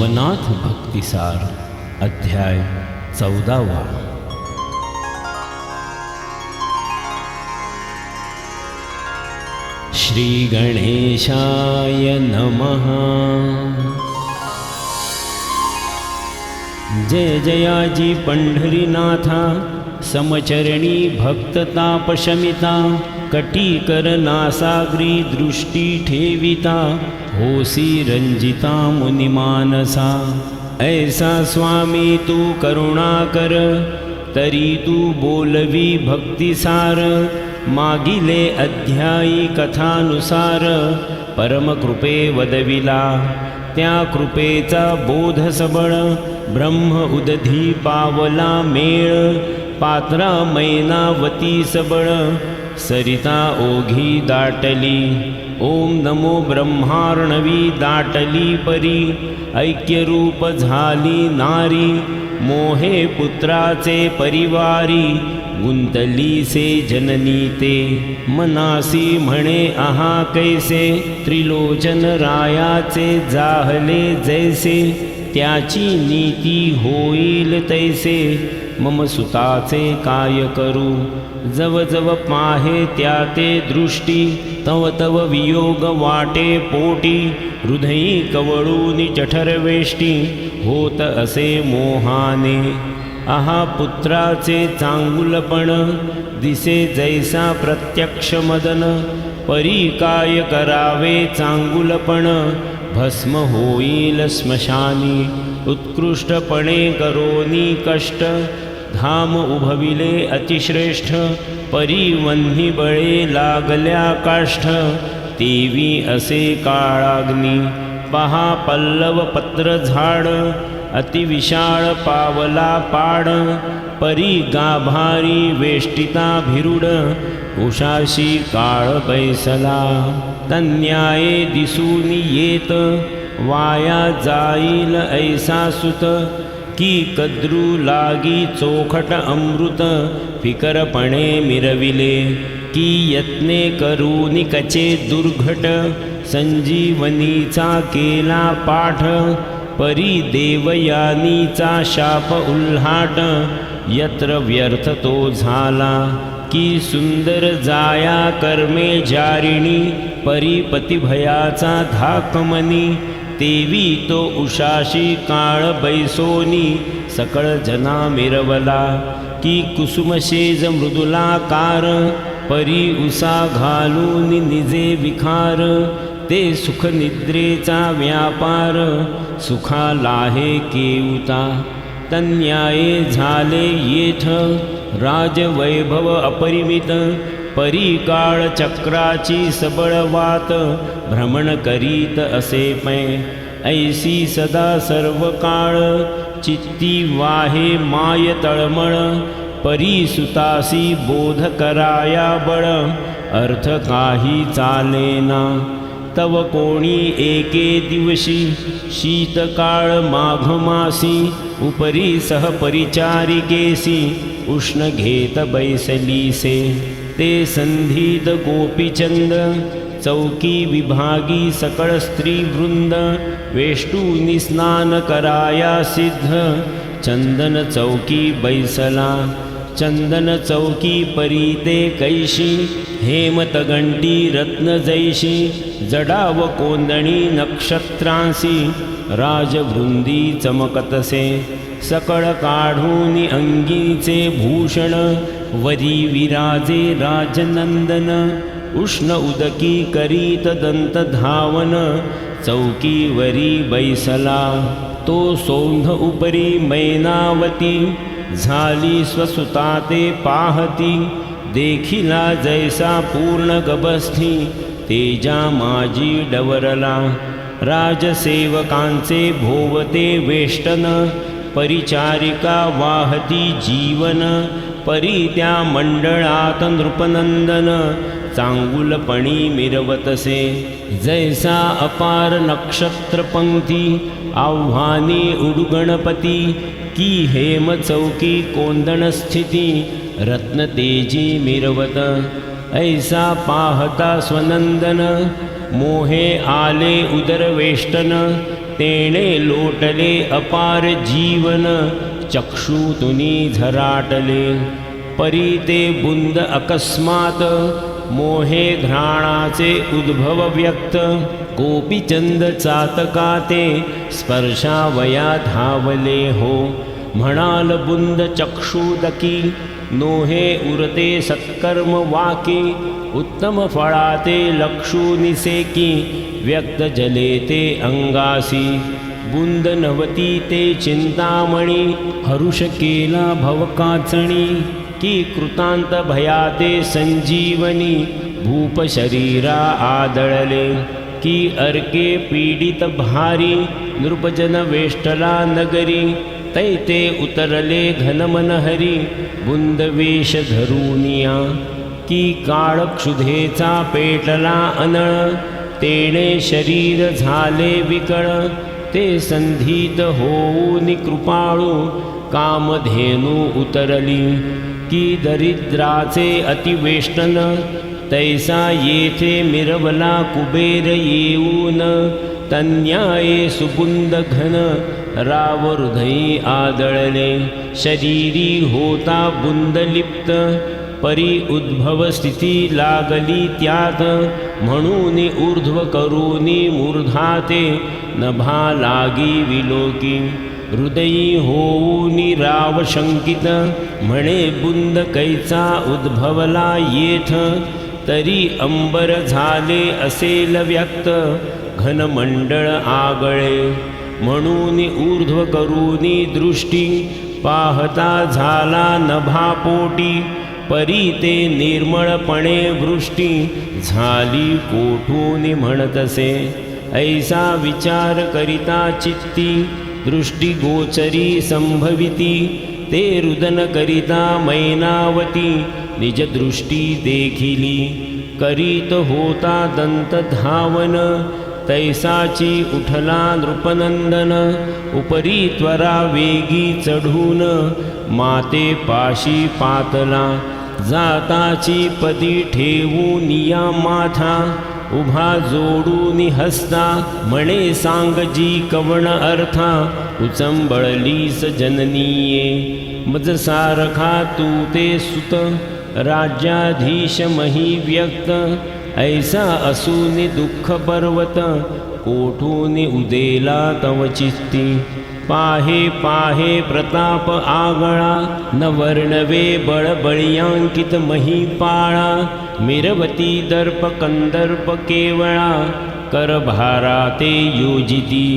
नवनाथ भक्तिसार अध्याय 14। श्री गणेशाय नमः। जय जयाजी पंढरीनाथा, समचरणी भक्ततापशमिता, कटीकर नासाग्री दृष्टी ठेविता, होसी रंजिता मुनिमानसा। ऐसा स्वामी तू करुणा कर, तरी तू बोलवी भक्तिसार। मागिले अध्यायी कथानुसार, परमकृपे वदविला त्या कृपेचा बोध सबळ। ब्रह्म उदधी पावला मेळ, पात्रा मैनावती सबळ। सरिता ओघी दाटली, ओम नमो ब्रह्मार्णवी दाटली परी। ऐक्यरूप झाली नारी, मोहे पुत्राचे परिवारी। गुंतली से जननी ते, मनासी म्हणे आहा कैसे। त्रिलोचन रायाचे जाहले जैसे, त्याची नीती होईल तैसे। मम सुताचे काय करू, जव जव पाहे त्या ते दृष्टी। तव तव वियोग वाटे पोटी, हृदयी कवळूनी जठर वेष्टी। होत असे मोहाने, आहा पुत्राचे चांगुलपण। दिसे जैसा प्रत्यक्ष मदन, परी काय करावे चांगुलपण। भस्म होईल स्मशानी, उत्कृष्टपणे करोनी कष्ट। धाम उभविले अतिश्रेष्ठ, परिवन्ही बळे लागल्या काष्ठ। तेवी असे काळाग्नी, पहा पल्लव पत्र झाड। अतिविशाळ पावला पाड, परी गाभारी वेष्टिता भिरुड। उषाशी काळ बैसला, तन्याये दिसून येत। वाया जाईल ऐसा सुत, की कद्रू लागी चोखट अमृत। फिकरपणे मिरविले, की यत्ने करूनी कचे दुर्घट। संजीवनीचा केला पाठ, परी देवयानीचा शाप उल्हाट। यत्र व्यर्थ तो झाला, की सुंदर जाया कर्मे जारिणी। परी पतिभयाचा धाकमनी, तेवी तो उषाशी काळ बैसोनी। सकळ जना मिरवला, की कुसुमशेज मृदुलाकार। परी उसा घालून निजे विखार, ते सुख निद्रेचा व्यापार। सुखालाहे केऊता, तन्याये झाले येथ। राजवैभव अपरिमित, परी काळ चक्राची सबळ वात। भ्रमण करीत असे पै, ऐसी सदा सर्व काळ। चित्ती वाहे माय तळमळ, परी सुतासी बोध कराया बळ। अर्थ काही चालेना, तव कोणी एके दिवशी। शीतकाळ माघ मासी, उपरी सहपरिचारिकेसी। उष्ण घेत बैसलीसे, ते संधीत गोपीचंद। चौकी विभागी सकळ स्त्री वृंद, वेष्टूनी स्नान कराया सिद्ध। चंदन चौकी बैसला, चंदन चौकी परीते कैशी। हेमतगंटी रत्न जैशी, जडाव कोंदणी नक्षत्रांसी। राजवृंदी चमकतसे, सकळ काढूनी अंगीचे भूषण। वरी विराजे राजनंदन, उष्ण उदकी करीत दंत धावन। चौकीवरी बैसला, तो सौंध उपरी मैनावती। झाली स्वसुता ते पाहती, देखिला जैसा पूर्ण गबस्थी। तेजा माजी डवरला, राजसेवकांचे भोवते वेष्टन। परिचारिका वाहती जीवन, परी त्या मंडळात नृपनंदन। चांगुलपणी मिरवतसे, जैसा अपार नक्षत्रपंक्ती। आव्हानी उडुगणपती, की हेम चौकी कोंदण स्थिती। रत्नतेजी मिरवत, ऐसा पाहता स्वनंदन। मोहे आले उदरवेष्टन, तेणे लोटले अपार जीवन चक्षुतुनी झराटले परी ते बुंद अकस्मात मोहे घ्राणाचे उद्भव व्यक्त गोपीचंद चातकाते स्पर्शावया धावले हो म्हणाल बुंद चक्षुदकी नोहे उरते सत्कर्म वाकी उत्तम फळाते लक्षू निसेकी व्यक्त जले ते अंगासी बुंद नवती ते चिंतामणी हरुष केला भवकाचणी की कृतांत भयाते संजीवनी भूप शरीरा आदळले की अर्के पीडित भारी नृपजन वेष्टला नगरी तैते उतरले घनमन हरी बुंदवेश धरुनिया की काळ क्षुधेचा पेटला अनळ तेणे शरीर झाले विकळ ते संधीत होऊनी कृपाळू कामधेनू उतरली की दरिद्राचे अतिवेष्टन तैसा येथे मिरवला कुबेर येऊन तन्याये सुबुंद घन राव हृदयी आदळले शरीरी होता बुंदलिप्त परी उद्भव स्थिती लागली त्यात म्हणून ऊर्ध्व करूनी मूर्धाते नभा लागी विलोकी हृदयी होऊनी राव शंकित म्हणे बुंद कैचा उद्भवला येथ तरी अंबर झाले असेल व्यक्त घनमंडळ आगळे म्हणून ऊर्ध्व करूनी दृष्टी पाहता झाला नभापोटी परी ते निर्मळपणे वृष्टी झाली कोठून म्हणतसे ऐसा विचार करिता चित्ती दृष्टी गोचरी संभविती ते रुदन करिता मैनावती निज दृष्टी देखिली करीत होता दंत धावन तैसाची उठला नृपनंदन उपरी त्वरा वेगी चढून माते पाशी पातला जाताची पदी ठेवूनिया माथा उभा जोडूनी हस्ता म्हणे सांगजी कवण अर्था उचंबळलीस जननीये मज सारखा तू ते सुत राज्याधीश मही व्यक्त ऐसा असूनी दुःख पर्वत कोठूनी उदेला तव चित्ती पाहे पाहे प्रताप आगळा न वर्णवे बळबळियांकित महिपाळा मिरवती दर्प कंदर्प केवळा करभारा ते योजिती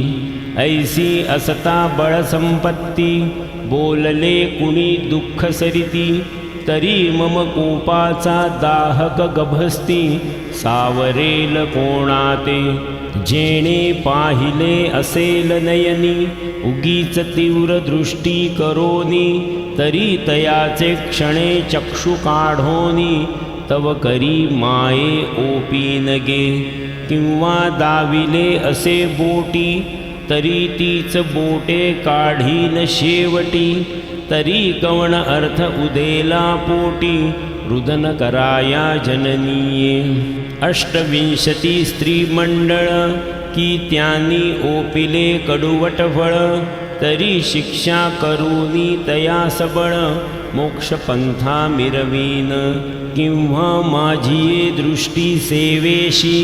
ऐसी असता बळसंपत्ती बोलले कुणी दुःख सरिती तरी मम कोपाचा दाहक गभस्ती सावरेल कोणाते जेणे पाहिले असेल नयनी उगीच तीव्र दृष्टी करोनी तरी तयाचे क्षणे चक्षु काढोनी तव करी माये ओपीनगे किंवा दाविले असे बोटी तरी तीच बोटे काढीन शेवटी तरी कवण अर्थ उदेला पोटी रुदन कराया जननीये अष्टविंशती स्त्रीमंडळ की त्यांनी ओपिले कडुवट फळ तरी शिक्षा करूनी तया सबळ मोक्षपंथा मिरवीन किंवा माझी दृष्टी सेवेशी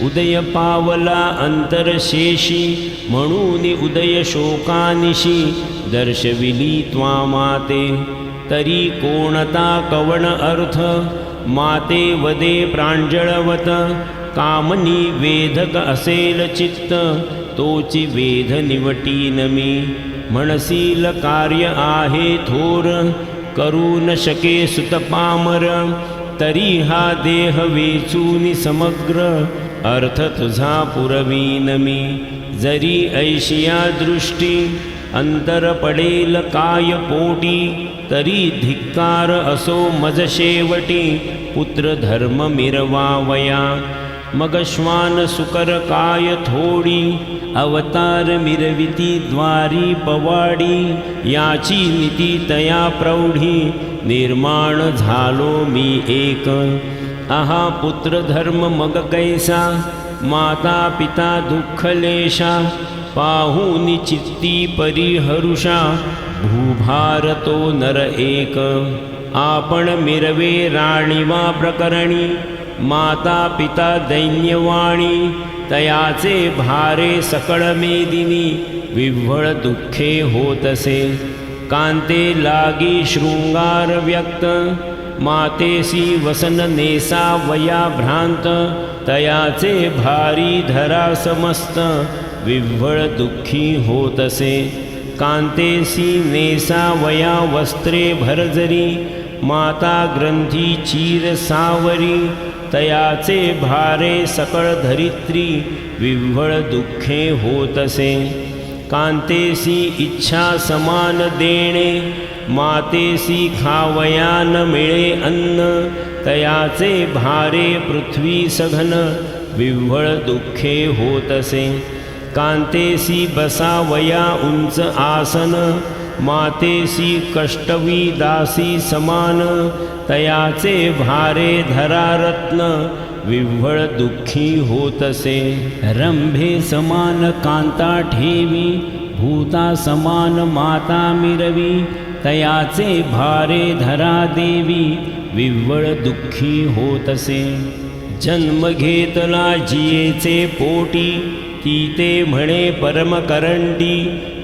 उदय पावला अंतरशेषी म्हणून उदय शोकानिशी दर्शविली त्वा माते तरी कोणता कवण अर्थ माते वदे प्रांजळवत कामनी वेधक असेल चित्त तोची वेध निवटीन मी म्हणसील कार्य आहे थोर करू न शके सुतपामर तरी हा देह वेचूनी समग्र अर्थ तुझा पुरवीन मी जरी ऐशिया दृष्टी अंतर पडेल काय पोटी तरी धिक्कार असो मज शेवटी पुत्र धर्म मिरवावया मग श्वान सुकर काय थोडी अवतार मिरविती द्वारी पवाडी याची नीती तया प्रौढी निर्माण झालो मी एक आहा पुत्र धर्म मग कैसा माता पिता दुःखलेशा पाहुनी चित्ती परिहरुषा भूभारतो नर एक आपण मिरवे राणीवा प्रकरणी माता पिता दैन्यवाणी तयाचे भारे सकळ मेदिनी विव्हळ दुःखे होतसे कांते लागी शृंगार व्यक्त मातेसी वसन नेसा वया भ्रांत तयाचे भारी धरा समस्त विव्हळ दुःखी होतसे कांतेसी नेसा वया वस्त्रे भरजरी माता ग्रंथी चीर सावरी तयाचे भारे सकळ धरित्री विव्हळ दुःखे होतसे कांतेसी इच्छा समान देणे मातेसी खावया न मिळे अन्न तयाचे भारे पृथ्वी सघन विव्हळ दुःखे होतसे कांतेसी बसावया उंच आसन मातेसी कष्टवी दासी समान तयाचे भारे धरा रत्न विव्हळ दुःखी होतसे रंभे समान कांता ठेवी भूता समान माता मिरवी तयाचे भारे धरा देवी विव्हळ दुःखी होतसे जन्म घेतला जियेचे पोटी ती ते म्हणे परमकरंटी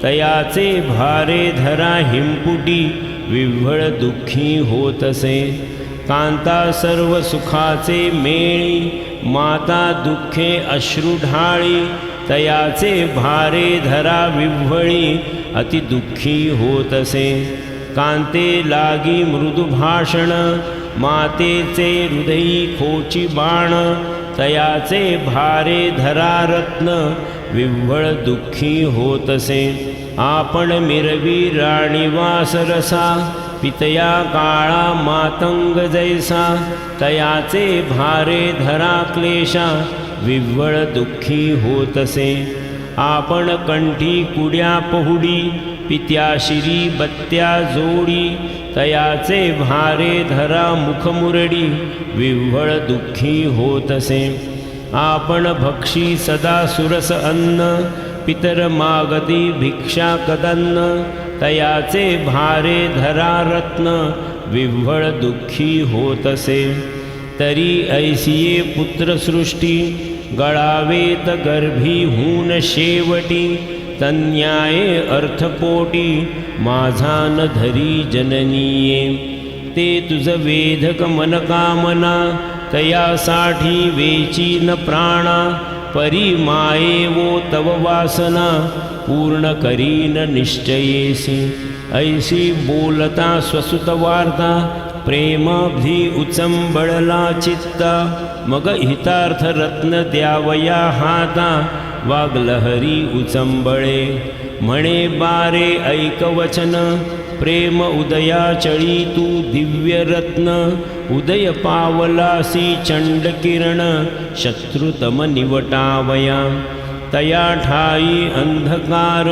तयाचे भारे धरा हिंपुटी विव्हळ दुःखी होतसे कांता सर्व सुखाचे मेळी माता दुःखे अश्रू ढाळी तयाचे भारे धरा विव्हळी अति दुःखी होतसे कांते लागी मृदू भाषण मातेचे हृदयी खोची बाण तयाचे भारे धरा रत्न विव्हळ दुःखी होतसे आपण मिरवी राणीवास रसा पितया काळा मातंग जैसा तयाचे भारे धरा क्लेशा विव्हळ दुःखी होतसे आपण कंठी कुड्या पहुडी पित्याशिरी बत्त्या जोडी तयाचे भारे धरा मुखमुरडी विव्हळ दुःखी होतसे आपण भक्षी सदा सुरस अन्न पितर मागती भिक्षा कदन्न तयाचे भारे धरा रत्न विव्हळ दुःखी होतसे तरी ऐसिये पुत्रसृष्टी गळावेत गर्भी हून शेवटी तन्याये अर्थपोटी माझा न धरी जननीये ते तुझ वेधक मनकामना तयासाठी वेची न प्राणा परी माये वो तव वासना पूर्ण करीन निश्चयेसी ऐसी बोलता स्वसुत वार्ता प्रेमाब्धी उचंबळला चित्ता मग हितार्थ रत्न द्यावया हाता वागलहरी उचंबळे म्हणे बारे ऐकवचन प्रेम उदया चळी तू दिव्य रत्न उदय पावलासी चंड किरण शत्रुतम निवटावया तया ठाई अंधकार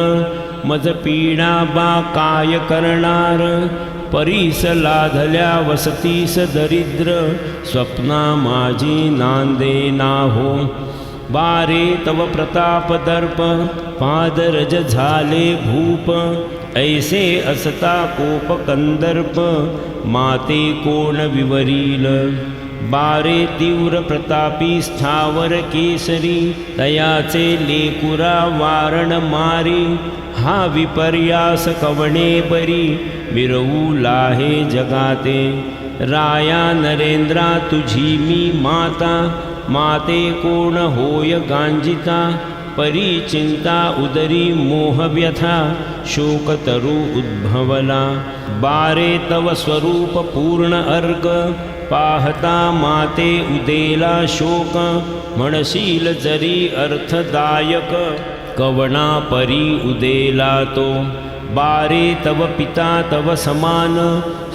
मज पीडा बा काय करणार परीस लाधल्या वसतीस दरिद्र स्वप्ना माझी नांदे नाहो बारे तव प्रताप दर्प पादरज झाले भूप ऐसे असता कोप कंदर्प माते कोण विवरील बारे तीव्र प्रतापी स्थावर केसरी तयाचे लेकुरा वारण मारी हा विपर्यास कवणे बरी मिरवू लाहे जगाते राया नरेंद्रा तुझी मी माता माते कोण होय गांजिता परी चिंता उदरी मोह व्यथा शोकतरु उद्भवला बारे तव स्वरूप पूर्ण अर्ग पाहता माते उदेला शोक म्हणशील जरी अर्थदायक कवना परी उदेला तो बारे तव पिता तव समान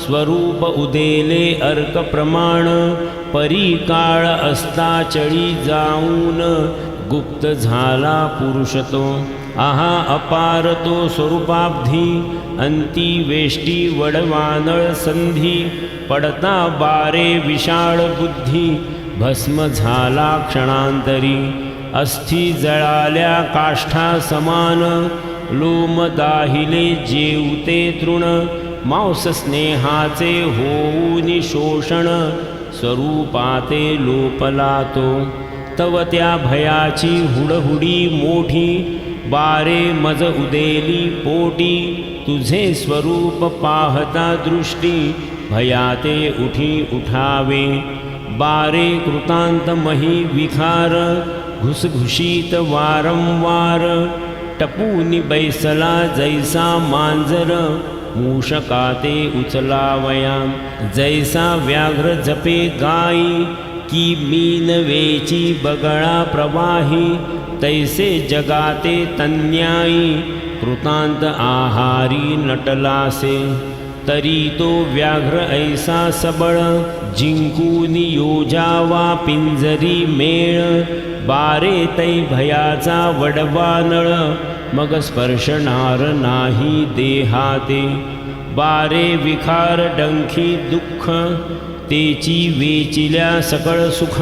स्वरूप उदेले अर्क प्रमाण परी काळ असता चळी जाऊन गुप्त झाला पुरुष तो आहा अपार तो स्वरूपाब्धी अंती वेष्टी वडवानळ संधी पडता बारे विशाळ बुद्धी भस्म झाला क्षणांतरी अस्थि जळाल्या काष्ठा समान लोम दाहिले जेवते तृण मांस स्नेहाचे होऊनी शोषण स्वरूपाते लोपला तो तव त्या भयाची हुडहुडी मोठी बारे मज उदेली पोटी तुझे स्वरूप पाहता दृष्टी भयाते उठी उठावे बारे कृतांत मही विखार घुसघुशीत वारंवार टपूनी बैसला जैसा मांजर मूषकाते उचलावया जैसा व्याघ्र जपे गाई की मीनवेची बगळा प्रवाही तैसे जगाते तन्यायी कृतांत आहारी नटलासे तरी तो व्याघ्र ऐसा सबळ जिंकूनी योजावा पिंजरी मेळ बारे तै भयाचा वडवा नळ मग स्पर्शणार नाही देहाते बारे विखार डंखी दुःख तेची वेचिल्या सकळ सुख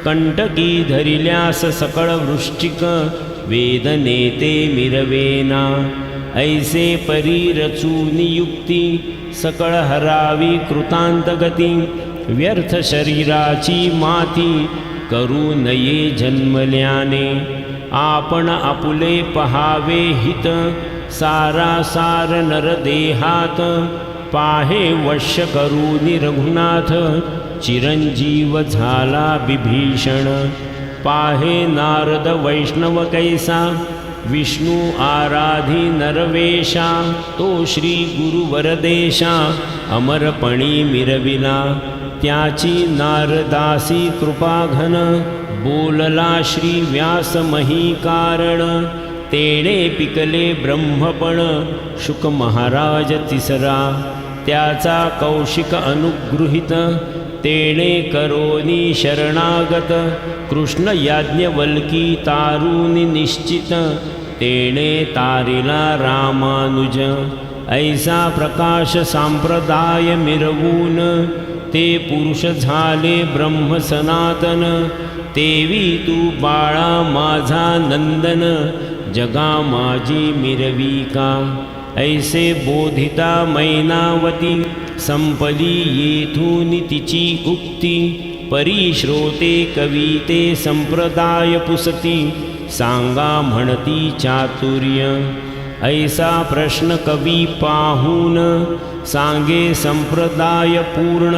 कंटकी धरिल्यास सकळ वृश्चिक वेदनेते मिरवेना ऐसे परी रचूनी युक्ती सकळ हरावी कृतांत गती व्यर्थ शरीराची माती करू नये जन्मल्याने आपण आपुले पहावे हित सारासार नरदेहात पाहे वश्य करूनी रघुनाथ चिरंजीव झाला विभीषण पाहे नारद वैष्णव कैसा विष्णू आराधी नरवेशा तो श्री गुरुवरदेशा अमरपणी मिरविला त्याची नारदासी कृपाघन बोलला श्री व्यास मही कारण तेणे पिकले ब्रह्मपण शुक महाराज तिसरा त्याचा कौशिक अनुगृहित तेणे करोनी शरणागत कृष्ण याज्ञवल्की तारुनी निश्चित तेणे तारिला रामानुज ऐसा प्रकाश सांप्रदाय मिरवून ते पुरुष झाले ब्रह्म सनातन तेवी तू बाळा माझा नंदन जगा माझी मिरविका ऐसे बोधिता मैनावती संपली येथून तिची उक्ती परिश्रोते कविते संप्रदाय पुसती सांगा म्हणती चातुर्य ऐसा प्रश्न कवी पाहून सांगे संप्रदाय पूर्ण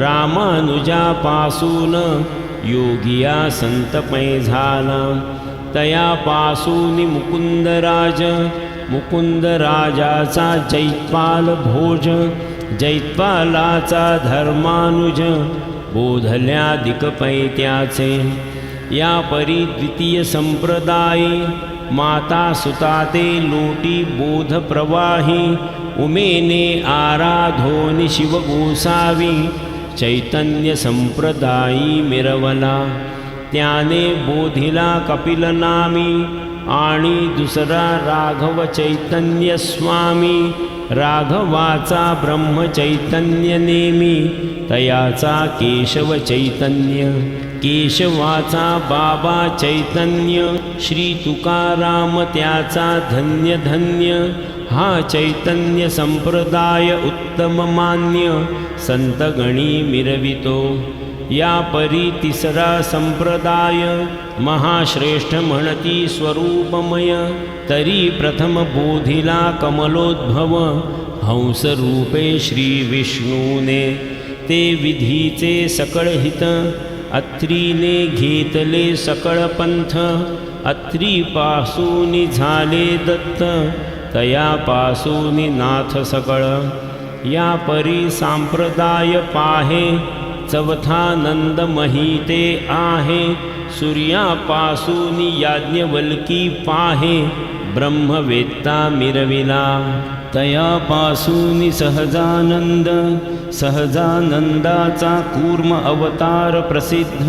रामानुजापासून योगिया संतमय झाला तयापासून मुकुंदराज मुकुंदराजाचा जैत्पाल भोज जैत्पालाचा धर्मानुज बोधल्या दिक्पैत्याचे या परी द्वितीय संप्रदायी माता सुताते लोटी बोध प्रवाही उमेने आराधोनि शिव गोसावी चैतन्य संप्रदायी मिरवला त्याने बोधिला कपिल नामी आणि दुसरा राघव चैतन्य स्वामी राघवाचा ब्रह्म चैतन्य नेमी तयाचा केशव चैतन्य केशवाचा बाबा चैतन्य श्री तुकाराम त्याचा धन्य धन्य हा चैतन्य संप्रदाय उत्तम मान्य संतगणी मिरवितो या परी तिसरा संप्रदाय महाश्रेष्ठ म्हणती स्वरूपमय तरी प्रथम बोधिला कमलोद्भव हंसरूपे श्री विष्णूने ते विधीचे सकळ हित अत्रीने घेतले सकळ पंथ अत्रीपासूनी झाले दत्त तयापासूनी नाथ सकळ या परी सांप्रदाय पाहे चवथानंद महिते आहे सूर्यापासूनी याज्ञवल्की पाहे ब्रह्मवेत्ता मिरविला तयापासूनी सहजानंद सहजानंदाचा कूर्म अवतार प्रसिद्ध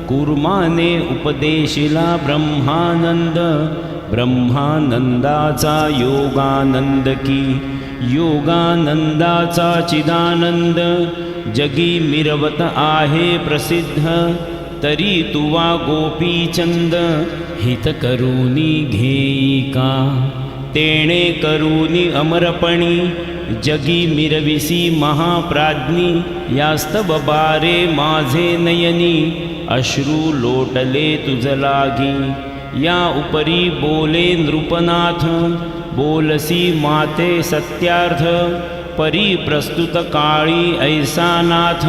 कूर्माने उपदेशिला ब्रह्मानंद ब्रह्मानंदाचा योगानंद की योगानंदाचा चिदानंद जगी मिरवत आहे प्रसिद्ध तरी तुवा गोपीचंद हित करूनी घेईका. तेणे करूनी अमरपणी जगी मिरविसी महाप्राज्ञी. यास्तव बारे माझे नयनी अश्रू लोटले तुझ लागी. या उपरी बोले नृपनाथ बोलसी माते सत्यार्थ. परी प्रस्तुत काळी ऐसा नाथ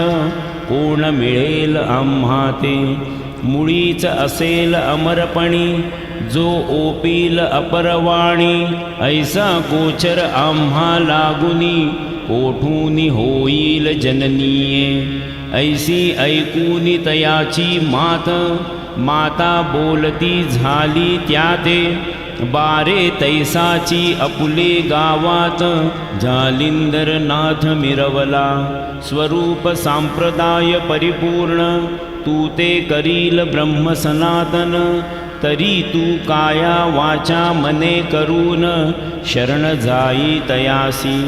कोण मिळेल आम्हा ते. मुळीच असेल अमरपणी जो ओपील अपरवाणी. ऐसा गोचर आम्हा लागुनी कोठूनी होईल जननीये. ऐसी ऐकूनी तयाची मात माता बोलती झाली त्याते. बारे तैसाची अपुले गावात जालिंदरनाथ मिरवला. स्वरूप सांप्रदाय परिपूर्ण तू ते करील ब्रह्म सनातन. तरी तू काया वाचा मने करून शरण जाई तयासी.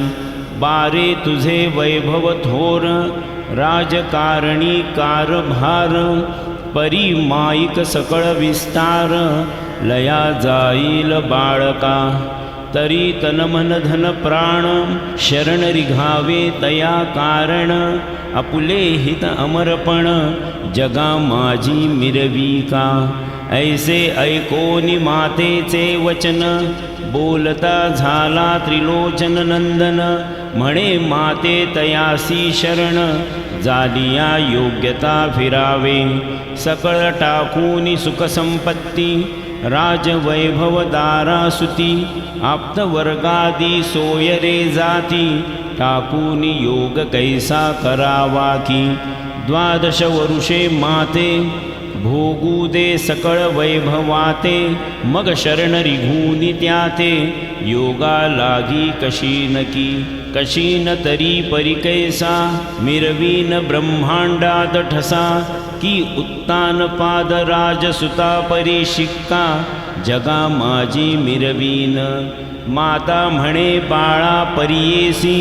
बारे तुझे वैभव थोर राजकारणी कारभार. परी माईक सकळ विस्तार लया जाईल बाळका. तरी तन मन धन प्राण शरण रिघावे तया कारण. अपुले हित अमरपण जगा माझी मिरविका. ऐसे ऐकोनी मातेचे वचन बोलता झाला त्रिलोचन नंदन. म्हणे माते तयासी शरण जालिया योग्यता फिरावे. सकळ टाकूनी सुख संपत्ती राजवैभव दारासुती. आप्तवर्गादी सोय रे जाती टाकूनी योग कैसा करावा की. 12 वरुषे माते भोगू दे सकळ वैभवाते. मग शरण रिघूनी त्याते योगा लागी कशी नकी. कशीन तरी परिकैसा मिरवीन ब्रह्मांडात ठसा. की उत्तान पाद राजसुता परी शिक्का जगा माझी मिरवीन. माता म्हणे बाळा परियेसी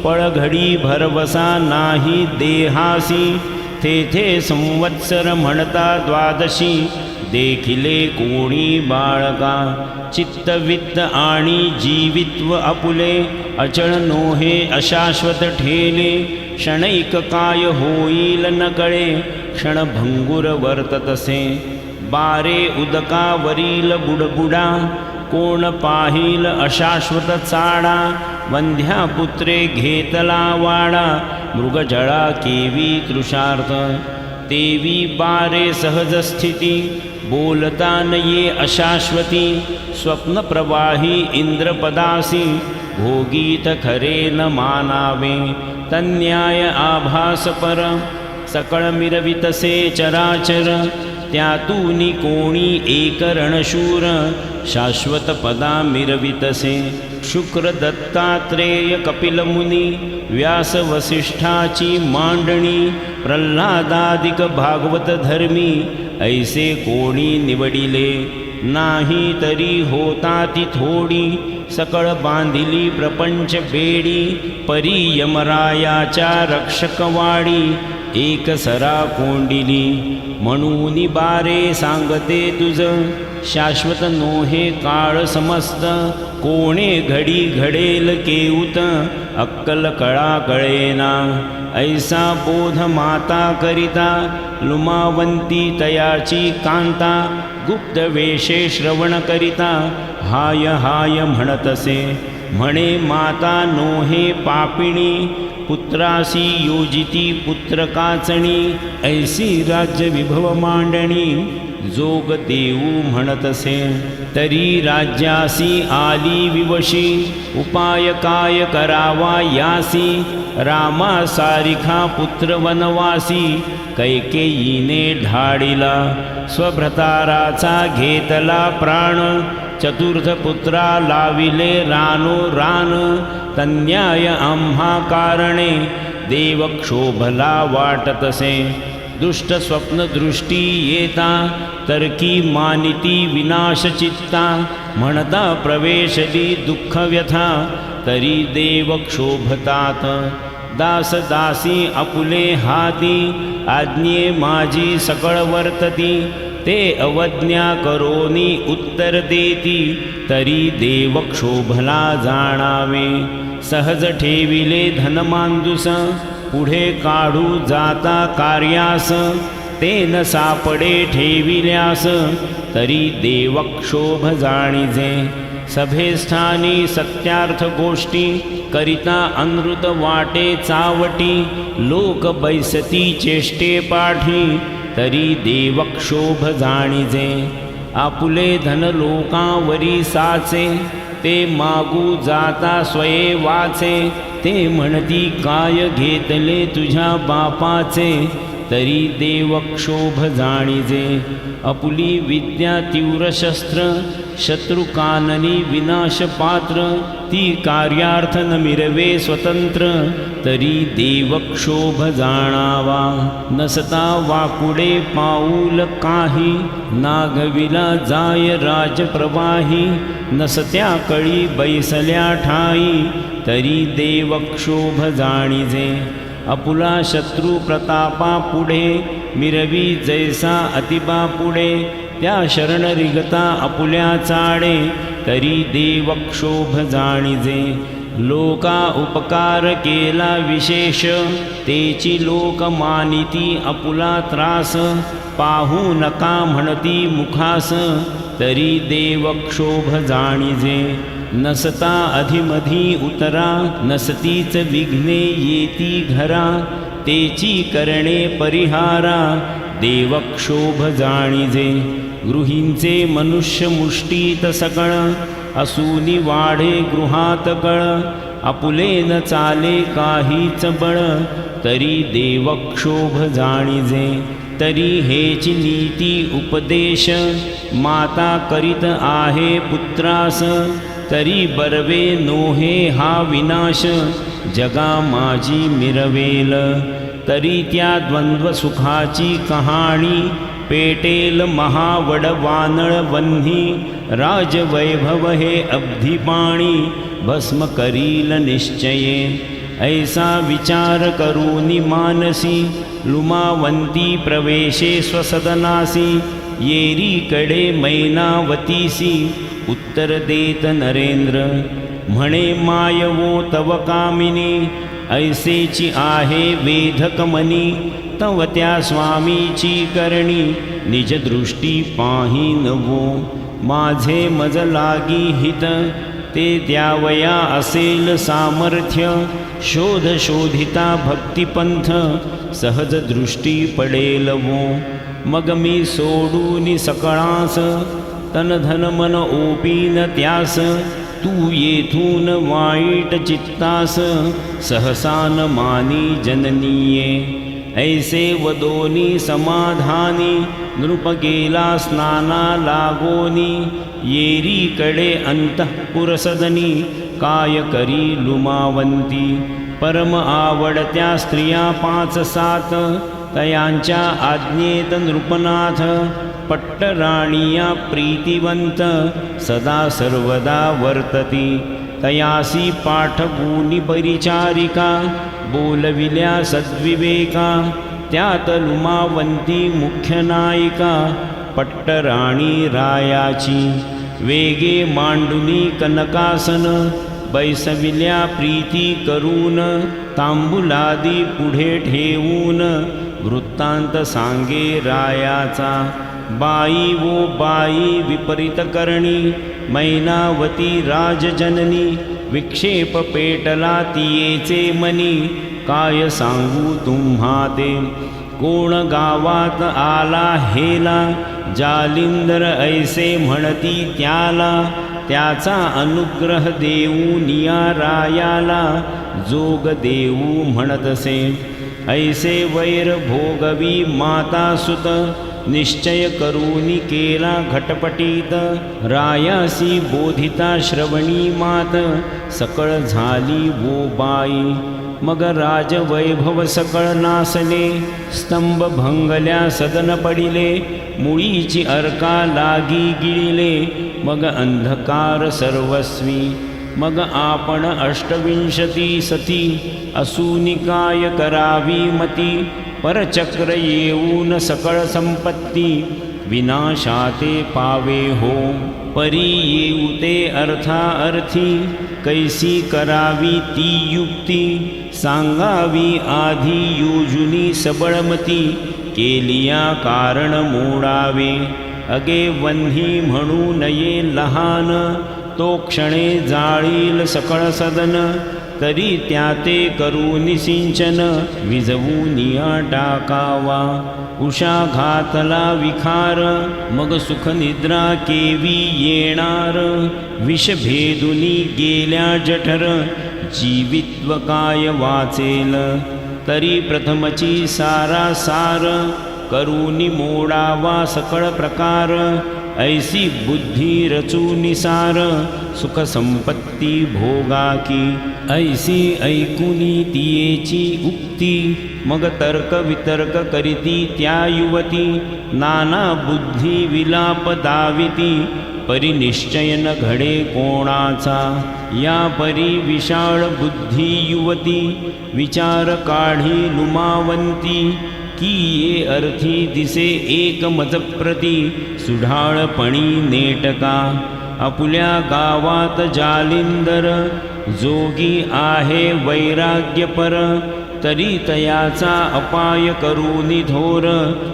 पळघडी भरवसा नाही देहासी. तेथे संवत्सर म्हणता 12 देखिले कोणी बाळका. चित्तवित्त आणि जीवित्व अपुले अचळ नोहे अशाश्वत ठेले. क्षणैक काय होईल न कळे क्षणभंगुर वर्ततसे. बारे उदकावरील बुडबुडा कोण पाहिल अशाश्वत चाडा. वंध्या पुत्रे घेतला वाडा मृगजळा केवी तृषार्थ. तेवी बारे सहज स्थिती बोलता न ये अशाश्वती. स्वप्नप्रवाही इंद्रपदासी भोगीत खरे न मानावे. तन्याय आभास पर सकळ मिरवितसे चराचर. त्यातूनी कोणी एक रणशूर शाश्वत पदा मिरवितसे. शुक्र दत्तात्रेय कपिल मुनी व्यास वसिष्ठाची मांडणी. प्रल्हादादिक भागवत धर्मी ऐसे कोणी निवडिले. नाही तरी होता ती थोडी सकळ बांधिली प्रपंच बेडी. परी यमरायाच्या रक्षकवाडी एक सरा कोंडिली. म्हणून बारे सांगते तुझ शाश्वत नोहे काळ समस्त. कोणे घडी घडेल केऊत अक्कल कळा कळेना. ऐसा बोध माता करिता लुमावंती तयाची कांता. गुप्त वेशे श्रवण करिता हाय हाय म्हणतसे. म्हणे माता नोहे पापिणी पुत्रासी योजिती पुत्र काचणी. ऐसी राज्य विभव मांडणी जोग देऊ म्हणतसे. तरी राज्यासी आली विवशी उपाय काय करावा यासी. रामा सारिखा पुत्र वनवासी कैकेयीने ढाडिला. स्वभ्रताराचा घेतला प्राण चतुर्थ पुत्रा लाविले रानो रान. तन्याय आम्हा कारणे देव क्षोभला वाटतसे. दुष्ट स्वप्न दृष्टी येता तरकी मानिती विनाश चित्ता. म्हणता प्रवेशली दुःख व्यथा तरी देव क्षोभतात. दास दासी आपुले हाती, आज्ञे माझी सकळ वर्तती, ते अवज्ञा करोनी उत्तर देती, तरी देव क्षोभला जाणावे. सहज ठेविले धनमांदुस, पुढे काढू जाता कार्यास, ते न सापडे ठेविल्यास, तरी देव क्षोभ जाणीजे. सभेस्थानी सत्यार्थ गोष्टी, करिता अनृत वाटे चावटी, लोक बैसती चेष्टे पाठी, तरी देव क्षोभ जाणीजे. आपुले धन लोकांवरी साचे, ते मागू जाता स्वये वाचे, ते म्हणती काय घेतले तुझ्या बापाचे, तरी देव क्षोभ जाणीजे. आपुली विद्या तीव्र शस्त्र, शत्रुकाननी विनाश पात्र, ती कार्यार्थ न मिरवे स्वतंत्र, तरी देव क्षोभ जाणावा. नसता वाकुडे पाऊल काही, नागविला जाय राजप्रवाही, नसत्या कळी बैसल्या ठाई, तरी देव क्षोभ जाणीजे. आपुला शत्रु प्रतापा पुढे, मिरवी जैसा अतिबा पुढे, त्या शरण रिगता आपुल्या चाडे, तरी देव क्षोभ जाणीजे. लोका उपकार केला विशेष, तेची लोक मानिती आपुला त्रास, पाहू नका म्हणती मुखास, तरी देव क्षोभ जाणीजे. नसता अधिमधी उतरा, नसतीच विघ्ने येती घरा, तेची करणे परिहारा, देव क्षोभ जाणीजे. गृहींचे मनुष्य मुष्टीत सकळ, असूनी वाढे गृहात कळ, आपुले न चाले काहीच बळ, तरी देव क्षोभ जाणीजे. तरी हेची नीती उपदेश, माता करीत आहे पुत्रास, तरी बरवे नोहे हा विनाश, जगा माझी मिरवेल. तरी त्या द्वंद्व सुखाची कहाणी, पेटेल महावड वानळ वन्ही, राजवैभव हे अब्धिपाणी, भस्म करील निश्चये. ऐसा विचार करूनी मानसी, लुमावंती प्रवेशे स्वसदनासी, येरीकडे मैनावतीसी, उत्तर देत नरेंद्र. म्हणे मायवो तव कामिनी, ऐसेची आहे वेधकमनी, तव त्या स्वामीची करणी, निज दृष्टी पाही नवो. माझे मज लागी हित, ते द्यावया असेल सामर्थ्य, शोध शोधिता भक्तिपंथ, सहज दृष्टी पडेल वो. मग मी सोडून सकळास, तन धन मन ओपीन त्यास, तू येथून वाईट चित्तास, सहसान मानी जननीये. ऐसे वदोनी समाधानी, नृप गेला स्नाना लागोनी, येरीकडे अंतःपुरसदनी, काय करी लुमावंती. परम आवडत्या स्त्रिया 5-7, तयांच्या आज्ञेत नृपनाथ, पट्टराणिया प्रीतिवंत, सदा सर्वदा वर्तती. तयासी पाठगुणी परिचारिका, बोलविल्या सद्विवेका, त्यात लुमावंती मुख्य नायिका, पट्टराणी रायाची. वेगे मांडुनी कनकासन, बैसविल्या प्रीती करून, तांबुलादी पुढे ठेवून, वृत्तांत सांगे रायाचा. बाई वो बाई विपरीत करणी, मैनावती राजजननी, विक्षेप पेटला तियेचे मनी, काय सांगू तुम्हा ते. कोण गावात आला हेला, जालिंदर ऐसे म्हणती त्याला, त्याचा अनुग्रह देऊ निया रायाला, जोग देऊ म्हणतसे. ऐसे वैर भोगवी माता सुत, निश्चय करूनी केला घटपटीत. रायासी बोधिता श्रवणी मात, सकळ झाली वो बाई. मग राजवैभव सकळ नासले, स्तंभ भंगल्या सदन पडिले, मुळीची अर्का लागी गिळिले, मग अंधकार सर्वस्वी. मग आपण 28 सती असूनी काय करावी मती. परचक्र येऊन सकळ संपत्ती विनाशाते पावे हो. परी येऊते अर्थाअर्थी कैसी करावी ती युक्ती. सांगावी आधी योजुनी सबळमती केलिया कारण मोडावे. अगे वन्ही म्हणू नये लहान तो क्षणे जाळील सकळ सदन. तरी त्याते करून सिंचन विजवूनिया टाकावा. उषा घातला विखार मग सुख निद्रा केवी येणार. विषभेदुनी गेल्या जठर जीवित्व काय वाचेल. तरी प्रथमची सारासार करूनी मोडावा सकळ प्रकार. ऐसी बुद्धी रचूनी सार सुख संपत्ती भोगा की. ऐसी ऐकुनी तियेची उक्ती मग तर्क वितर्क करीती त्या युवती. नाना बुद्धी विलाप दाविती परिनिश्चय न घडे कोणाचा. या परी विशाळ बुद्धी युवती विचार काढी लुमावंती. की ये अर्थी दिसे एक मजप्रती सुढाळपणी नेटका. आपुल्या गावात जालिंदर जोगी आहे वैराग्यपर. तरी तयाचा अपाय करूनी थोर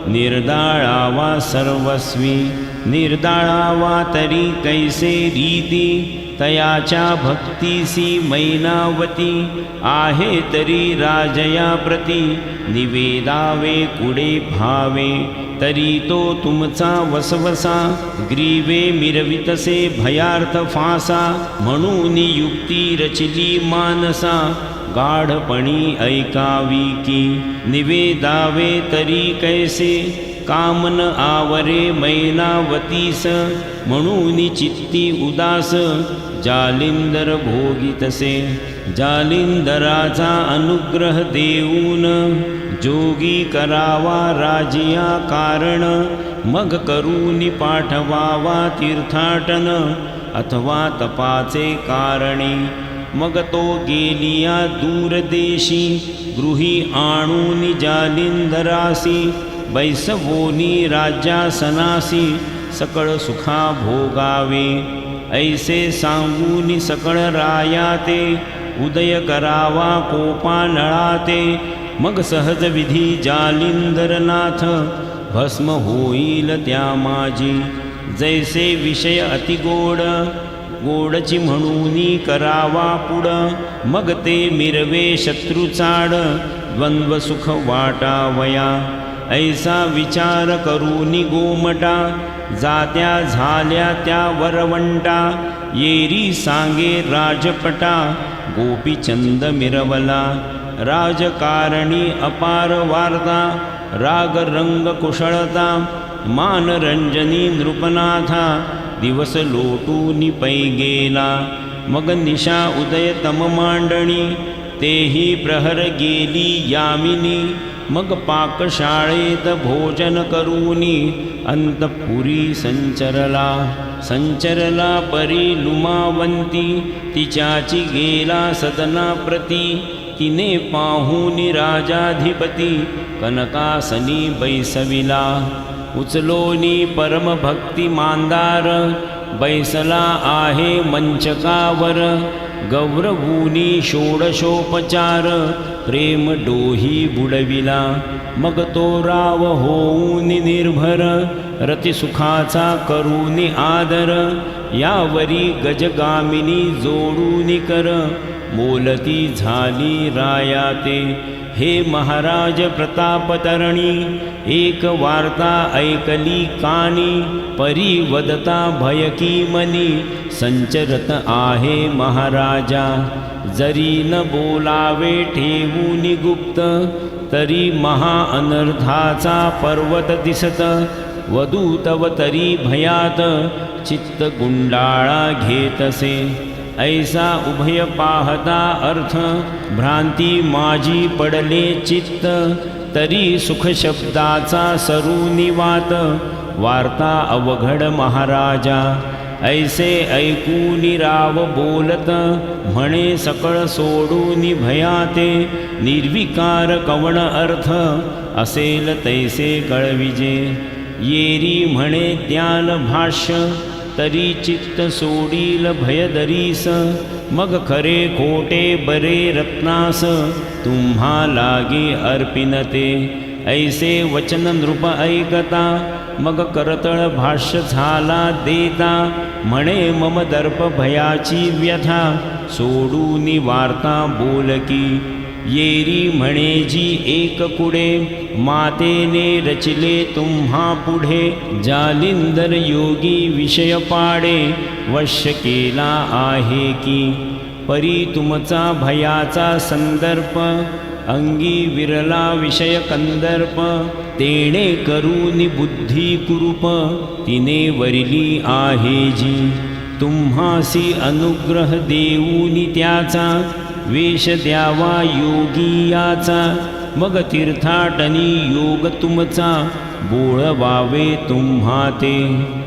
निर्दाळावा सर्वस्वी. निर्दाळावा तरी कैसे रीती तयाच्या भक्तीसी मैनावती. आहे तरी राजया प्रती निवेदावे कुडे भावे. तरी तो तुमचा वसवसा ग्रीवे मिरवितसे भयार्थ फासा. म्हणून युक्ती रचिली मानसा गाढपणी ऐकावी की. निवेदावे तरी कैसे कामन आवरे मैनावतीस. म्हणून चित्ती उदास जालिंदर भोगितसे. जालिंदराचा अनुग्रह देऊन जोगी करावा राजिया कारण. मग करूनी पाठवावा तीर्थाटन अथवा तपाचे कारणी. मग तो गेलिया दूरदेशी गृही आणूनी जालिंदरासी. बैसवोनी राज्यासनासी सकळ सुखा भोगावे. ऐसे सांगूनी सकळ रायाते उदय करावा कोपानळाते. मग सहज विधी जालिंदरनाथ भस्म होईल त्या माझी. जैसे विषय अतिगोड गोडची म्हणूनी करावा पुढ. मग ते मिरवे शत्रुचाड द्वंद्व सुख वाटावया. ऐसा विचार करूनी गोमटा जात्या झाल्या त्या वरवंटा. येरी सांगे राजपटा गोपीचंद मिरवला. राजकारणी अपार वार्ता राग रंग कुशळता. मानरंजनी नृपनाथा दिवस लोटूनी पै गेला. मग निशा उदय तम मांडणी तेही प्रहर गेली यामिनी. मग पाकशाळेत भोजन करूनी अंतपुरी संचरला. संचरला परी लुमावंती तिच्याची गेला सदना प्रती. तिने पाहुनी राजाधिपती कनकासनी बैसविला. उचलोनी परमभक्ती मांदार बैसला आहे मंचकावर. गौरवूनी षोडशोपचार प्रेम डोही बुडविला. मग तो राव होऊनी निर्भर रतिसुखाचा करूनी आदर. यावरी गजगामिनी जोडूनी कर मोलती झाली रायाते. हे महाराज प्रतापतरणी एक वार्ता ऐकली कानी. परी वदता भयकी मनी संचरत आहे महाराजा. जरी न बोलावे ठेवूनी गुप्त तरी महा अनर्थाचा पर्वत दिसत. वधू तव तरी भयात चित्त गुंडाळा घेतसे. ऐसा उभय पाहता अर्थ भ्रांती माझी पडले चित्त. तरी सुख शब्दाचा सरूनी वात वार्ता अवघड महाराजा. ऐसे ऐकूनी राव बोलत म्हणे सकळ सोडूनी भयाते निर्विकार कवण अर्थ असेल तैसे कळविजे येरी म्हणे ज्ञान भाष्य तरी चित्त सोडील भयदरीस मग खरे खोटे बरे रत्नास तुम्हा लागे अर्पिनते ऐसे वचन नृप ऐकता मग करतळ भाष्य झाला देता म्हणे मम दर्प भयाची व्यथा सोडूनी वार्ता बोलकी येरी म्हणे जी एक कुडे मातेने रचिले तुम्हा पुढे जालिंदर योगी विषय पाडे वश्य केला आहे की परी तुमचा भयाचा संदर्प अंगी विरला विषय कंदर्प तेणे करूनी बुद्धी कुरूप तिने वरिली आहे जी तुम्हासी अनुग्रह देऊनी त्याचा वेश द्यावा योगियाचा मग तीर्थाटनी योग तुमचा बोळवावे तुम्हा ते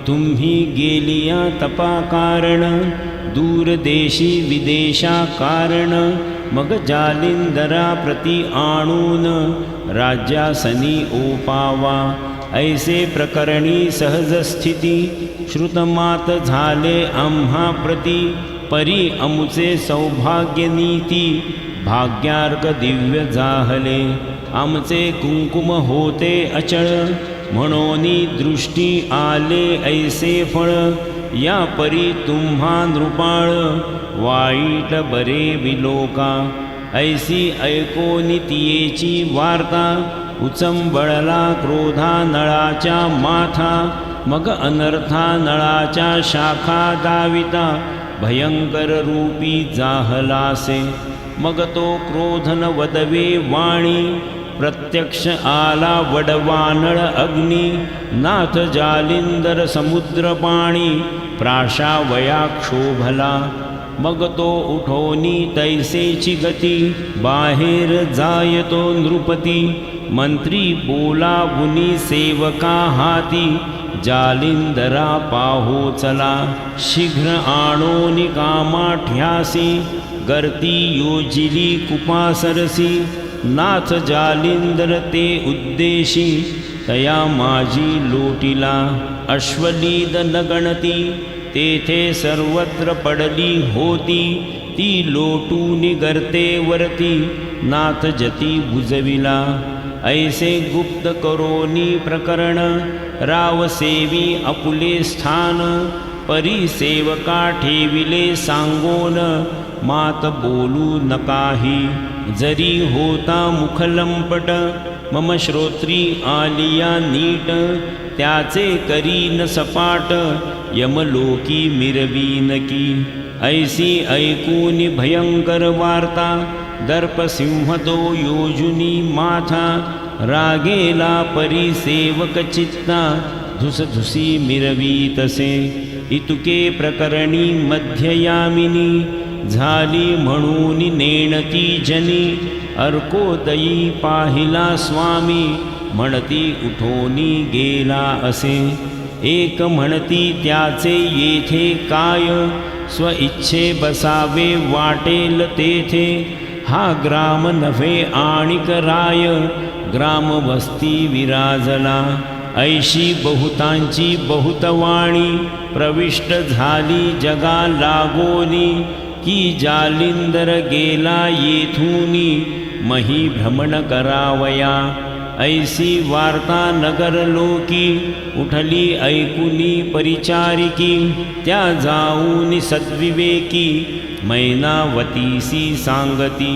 तुम्ही गेलिया तपा कारण दूरदेशी विदेशा कारण मग जालिंदरा प्रति आणून राज्यासनी ओपावा ऐसे प्रकरणी सहज स्थिती श्रुतमात झाले आम्हा प्रति परी अमुचे सौभाग्य नीती भाग्यार्क दिव्य जाहले आमचे कुंकुम होते अचळ म्हणोनी दृष्टी आले ऐसे फळ या परी तुम्हा नृपाळ वाईट बरे विलोका ऐसी ऐकोनी तियेची वार्ता उचंबळला क्रोधा नळाच्या माथा मग अनर्था नळाच्या शाखा दाविता भयंकर रूपी जाहलासे मग तो क्रोधन वदवे वाणी प्रत्यक्ष आला वडवानळ अग्नी नाथ जालिंदर समुद्र पाणी प्राशावया क्षोभला मग तो उठोनी तैसेची गती बाहेर जायतो नृपती मंत्री बोलावुनी सेवका हाती जालिंदरा पाहो चला शीघ्र आणोनी कामाठ्यासी गर्ती योजिली कुपासरसी नाथ जालिंदर ते उद्देशी तया माझी लोटिला अश्वलीद न गणती तेथे सर्वत्र पडली होती ती लोटूनी गर्ते वरती नाथ जती बुजविला ऐसे गुप्त करोनी प्रकरण रावसेवी अपुले स्थान परिसेवका ठेविले सांगोन मात बोलू नकाही जरी होता मुखलंपट मम श्रोत्री आलिया नीट त्याचे करीन सपाट यमलोकी मिरवीनकी ऐसी ऐकूनी भयंकर वार्ता दर्पसिंहतो योजुनी माथा रागेला परिसेवक चित्ता धुसधुसी मिरवीतसे इतुके प्रकरणी मध्ययामिनी झाली म्हणून नेणती जनी अर्कोदयी पाहिला स्वामी म्हणती उठोनी गेला असे एक म्हणती त्याचे येथे काय स्वइच्छे बसावे वाटेल तेथे हा ग्राम नव्हे आणिक राय ग्रामवस्ती विराजला ऐशी बहुतांची बहुतवाणी प्रविष्ट झाली जगा लागोनी की जालिंदर गेला येथूनी मही भ्रमण करावया ऐसी वार्ता नगरलोकी उठली ऐकुनी परिचारिकी त्या जाऊनी सद्विवेकी मैनावतीसी सांगती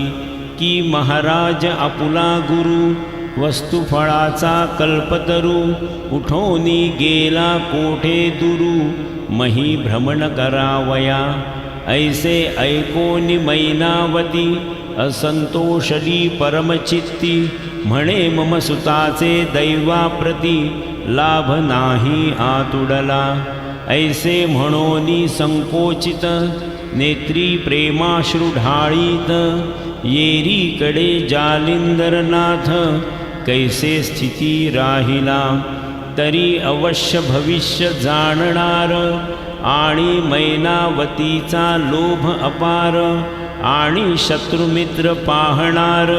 की महाराज आपुला गुरु वस्तुफळाचा कल्पतरू उठोनी गेला कोठे दुरू मही भ्रमण करावया ऐसे ऐकोनी मैनावती असंतोषली परमचित्ती म्हणे मम सुताचे दैवाप्रती लाभ नाही आतुडला ऐसे म्हणोनी संकोचित नेत्री प्रेमाश्रू ढाळीत येरीकडे जालिंदरनाथ कैसे स्थिती राहिला तरी अवश्य भविष्य जाणणार आणि मैनावतीचा लोभ अपार आणि शत्रुमित्र पाहणार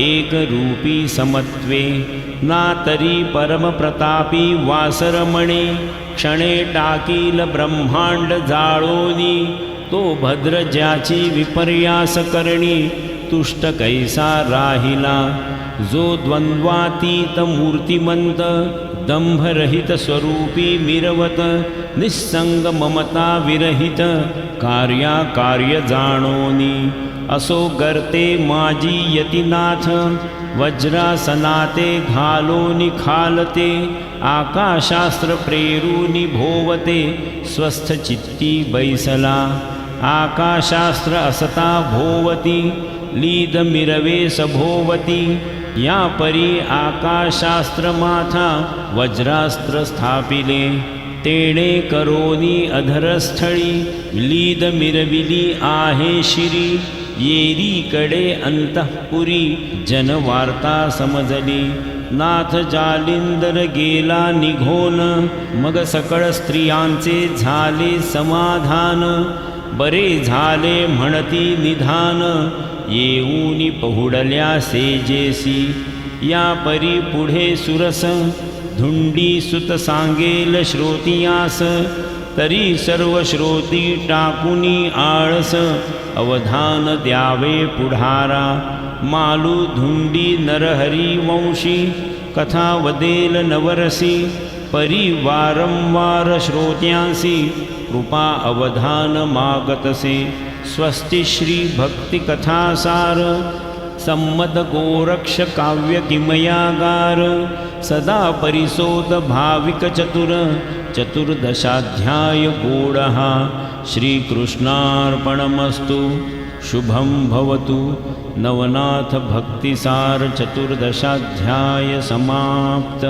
एक रूपी समत्वे ना तरी परमप्रतापी वासरमणे क्षणे टाकील ब्रह्मांड जाळोनी तो भद्र ज्याची विपर्यास करणी तुष्ट कैसा राहिला जो द्वंद्वातीत मूर्तिमंत दंभरहित स्वरूपी मिरवत निस्संग ममता विरहित कार्य जाणोनी असो गर्ते माजी यतिनाथ वज्रासनाते घालोनी खालते आकाशास्त्र प्रेरूनी भोवते स्वस्थ चित्ती बैसला आकाशास्त्र असता भोवती लीद मिरवे सभोवती या परी आकाशास्त्र माथा वज्रास्त्र स्थापिले तेणे करोनी अधरस्थळी लीद मिरविली आहे शिरी येरीकडे अंतःपुरी जनवार्ता समजली नाथ जालिंदर गेला निघोन मग सकळ स्त्रियांचे झाले समाधान बरे झाले म्हणती निधान येऊनी पहुडल्या सेजेसी या परी पुढे सुरस धुंडी सुत सांगेल श्रोतियास तरी सर्व श्रोती टाकुनी आळस अवधान द्यावे पुढारा मालू धुंडी नरहरी वंशी कथा वदेल नवरसी परी वारंवार श्रोत्यांसी कृपा अवधान मागतसे स्वस्ति श्री भक्ति कथासार सम्मत गोरक्ष काव्य किमयागार सदा परिसोद भाविक चतुर्दशाध्याय गूढः श्रीकृष्णार्पणमस्तु शुभं भवतु नवनाथ भक्तिसार चतुर्दशाध्याय समाप्त।